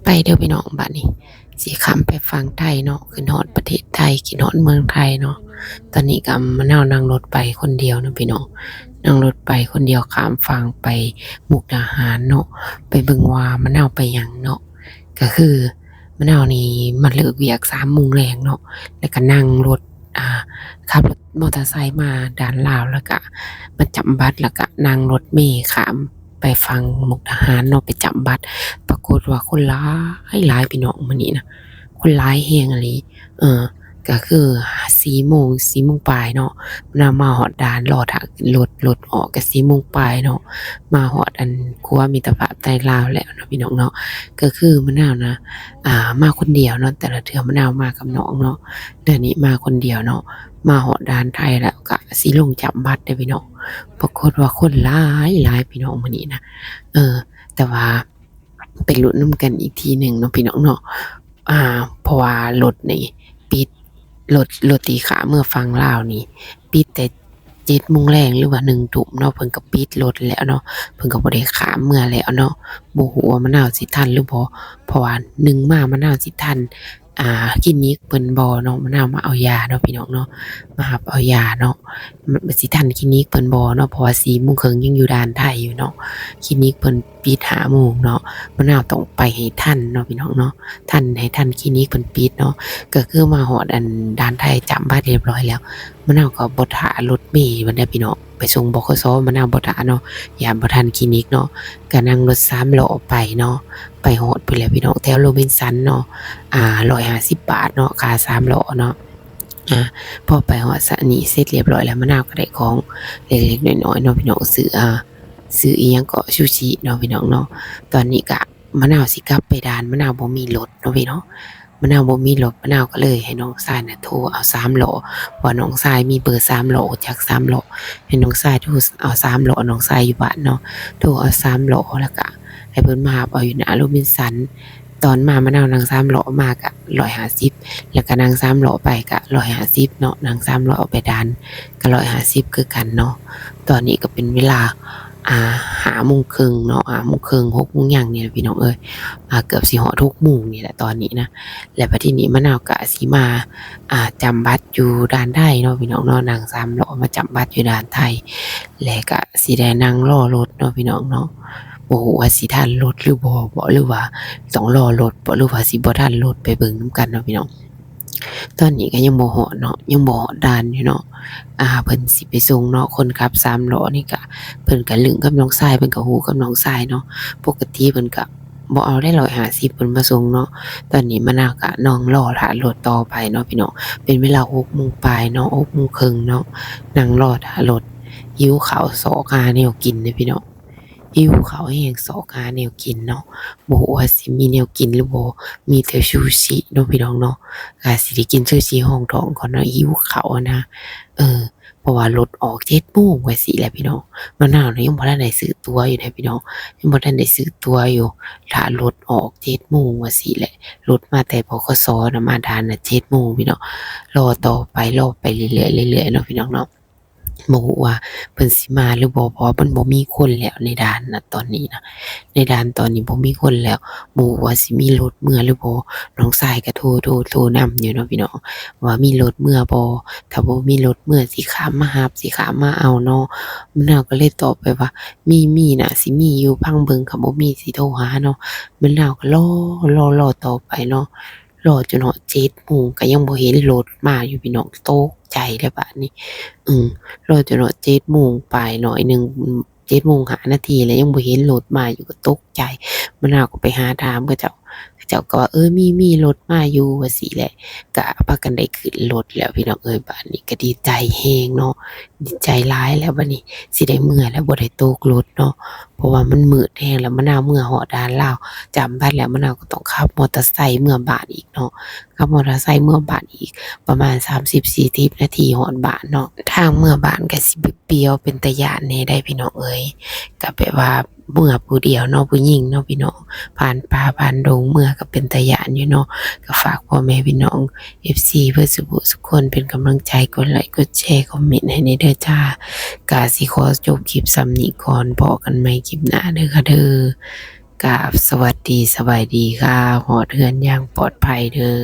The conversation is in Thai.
ไปเด้อพี่น้องบัดนี้สิข้ามไปฝั่งไทยเนาะขึ้นฮอดประเทศไทยขึ้นฮอดเมืองไทยเนาะตอนนี้ก็มะนาวนั่งรถไปคนเดียวเนาะพี่น้องนั่งรถไปคนเดียวข้ามฝั่งไปมุกดาหารเนาะไปเบิ่งว่ามะนาวไปหยังเนาะก็คือมะนาวนี่มันเลิกเวียก3 โมงแลงเนาะแล้วก็นั่งรถขับรถมอเตอร์ไซค์มาด่านลาวแล้วก็มาจำบัตรแล้วก็นั่งรถเมล์ข้ามไปฝั่งมุกดาหารเนาะไปจำบัตร ปรากฏว่าคนหลายพี่น้องมื้อนี้นะคนหลายแฮงอีหลีเออก็คือ4 โมงปลายเนาะนำมาฮอดด่านรอท่ารถออกก็4 โมงปลายเนาะมาฮอดอันรั้วมิตรภาพไทยลาวแล้วเนาะพี่น้องเนาะก็คือมะนาวนะมาคนเดียวเนาะแต่ละเทื่อมะนาวมากับน้องเนาะเดือนนี้มาคนเดียวเนาะมาฮอดด่านไทยแล้วก็สิลงจำบัตรเด้อพี่น้องปรากฏว่าคนหลายพี่น้องมื้อนี้นะแต่ว่าไปลุ้นนำกันอีกทีหนึ่งเนาะพี่น้องเนาะเพราะว่ารถนี่ปิดรถที่ขาเมื่อฟังลาวนี่ปิดแต่7 โมงแลงหรือว่า1 ทุ่มเนาะเพิ่นก็ปิดรถแล้วเนาะเพิ่นก็บ่ได้ข้ามเมื่อแล้วเนาะบ่ฮู้ว่ามะนาวสิทันหรือบ่เพราะว่า1มามะนาวสิทันคลินิกเพิ่นบ่เนาะมะนาวมาเอายาเนาะพี่น้องเนาะมารับเอายาเนาะมันสิทันคลินิกเพิ่นบ่เนาะเพราะว่า4 โมงครึ่งยังอยู่ด่านไทยอยู่เนาะคลินิกเพิ่นปิด5 โมงเนาะมะนาวต้องไปให้ทันเนาะพี่น้องเนาะให้ทันคลินิกเพิ่นปิดเนาะก็คือมาฮอดอันด่านไทยจำบัตรเรียบร้อยแล้วมะนาวก็บ่ท่ารถเมล์บัดนี้พี่น้องไปส่งบขสมะนาวบ่ท่าเนาะย้านบ่ทันคลินิกเนาะก็นั่งรถ3 ล้อไปเนาะไปฮอดพุ่นแหละพี่น้องแถวโรบินสันเนาะ150 บาทเนาะค่า3 ล้อเนาะอาพอไปฮอดสถานีเสร็จเรียบร้อยแล้วมะนาวก็ได้ของเล็กๆน้อยๆเนาะพี่น้องซื้ออิหยังก็ซูชิเนาะพี่น้องเนาะตอนนี้ก็มะนาวสิกลับไปด่านมะนาวบ่มีรถเนาะพี่เนาะมะนาวบ่มีรถมะนาวก็เลยให้น้องชายน่ะโทรเอา3 ล้อว่าน้องชายมีเบอร์3 ล้อรู้จัก3 ล้อให้น้องชายโทรเอา3 ล้อน้องชายอยู่บ้านเนาะโทรเอา3 ล้อแล้วก็ให้เพิ่นมารับเอาอยู่หน้าโรบินสันตอนมามะนาวนั่ง3 ล้อมาก็150แล้วก็นั่ง3 ล้อไปก็150เนาะนั่ง3 ล้อไปด่านก็150คือกันเนาะตอนนี้ก็เป็นเวลา5 โมงครึ่งเนาะ5 โมงครึ่ง6 โมงหยังนี่แหละพี่น้องเอ้ยเกือบสิฮอด6 โมงนี่แหละตอนนี้นะแล้วบัดทีนี้มะนาวก็สิมาจำบัตรอยู่ด่านไทยเนาะพี่น้องเนาะนั่ง3 ล้อมาจำบัตรอยู่ด่านไทยแล้วก็สิได้นั่งรอรถเนาะพี่น้องเนาะบ่ฮู้ว่าสิทันรถหรือบ่หรือว่าต้องรอรถบ่หรือว่าสิบ่ทันรถไปเบิ่งนำกันเนาะพี่น้องตอนนี้ก็ยังบ่ฮอดเนาะยังบ่ฮอดด่านอยู่เนาะเพิ่นสิไปส่งเนาะคนขับ3 ล้อนี่ก็เพิ่นก็ลึงกับน้องชายเพิ่นก็ฮู้กับน้องชายเนาะปกติเพิ่นก็บ่เอาได้150เพิ่นมาส่งเนาะตอนนี้มะนาวก็นั่งรอท่ารถต่อไปเนาะพี่น้องเป็นเวลา6 โมงปลายเนาะ6 โมงครึ่งเนาะนั่งรอท่ารถหิวข้าวซ้อหาแนวกินเด้อพี่น้องหิวข้าวแรงซ้อหาแนวกินเนาะบ่ฮู้ว่าสิมีแนวกินหรือบ่มีแต่ซูชิเนาะพี่น้องเนาะก็สิได้กินซูชิห้องท้องก่อนเนาะหิวข้าวอะนะเออ เพราะว่ารถออก7 โมงว่าซี้แหละพี่น้องมะนาวน่ะยังบ่ทันได้ซื้อตั๋วอยู่เดะพี่น้องยังบ่ทันได้ซื้อตั๋วอยู่ถ้ารถออก7 โมงว่าซี้แหละรถมาแต่บขสน่ะมาด่านน่ะ7 โมงพี่น้องรอต่อไปรอไปเรื่อยๆเรื่อยๆเนาะพี่น้องเนาะบ่ฮู้ว่าเพิ่นสิมาหรือบ่เพราะว่ามันบ่มีคนแล้วในด่านน่ะตอนนี้นะในด่านตอนนี้บ่มีคนแล้วบ่ฮู้ว่าสิมีรถเมื่อหรือบ่น้องชายก็โทรนำอยู่เนาะพี่น้องว่ามีรถเมื่อบ่ถ้าบ่มีรถเมื่อสิข้ามมารับสิข้ามมาเอาเนาะมะนาวก็เลยตอบไปว่ามีน่ะสิมีอยู่พังเบิ่งคันบ่มีสิโทรหาเนาะมะนาวก็รอต่อไปเนาะรอจนฮอด7 โมงก็ยังบ่เห็นรถมาอยู่พี่น้องตกใจเลยบัดนี้อืม รอจนฮอด7 โมงปลายหน่อยหนึ่ง7 โมง 5 นาทีแล้วยังบ่เห็นรถมาอยู่ก็ตกใจมะนาวก็ไปหาถามเขาเจ้าก็ว่ามีรถมาอยู่ว่าซี้แหละก็พากันได้ขึ้นรถแล้วพี่น้องเอ้ยบัดนี้ก็ดีใจแรงเนาะดีใจหลายแล้วบัดนี้สิได้เมื่อแล้วบ่ได้ตกรถเนาะเพราะว่ามันมืดแรงแล้วมะนาวเมื่อฮอดด่านลาวจำบัดแล้วมะนาวก็ต้องขับมอเตอร์ไซค์เมื่อบ้านอีกเนาะขับมอเตอร์ไซค์เมื่อบ้านอีก ประมาณ30-40 นาทีฮอดบ้านเนาะทางเมื่อบ้านก็สิเปลี่ยวๆเป็นตาย้านแหน่ได้พี่น้องเอ้ยก็แบบว่าเมื่อผู้เดียวเนาะผู้หญิงเนาะพี่น้องผ่านป่าผ่านดงเมื่อก็เป็นตาย้านอยู่เนาะก็ฝากพ่อแม่พี่น้อง FC เบิดสุขสุขคนเป็นกำลังใจกดไลค์กดแชร์คอมเมนต์ให้แหน่เด้อจ้าก็สิขอจบคลิปส่ำนี้ก่อนพอกันใหม่คลิปหน้าเด้อค่ะเด้อ กราบสวัสดีสบายดีค่ะฮอดเฮือนอย่างปลอดภัยเด้อ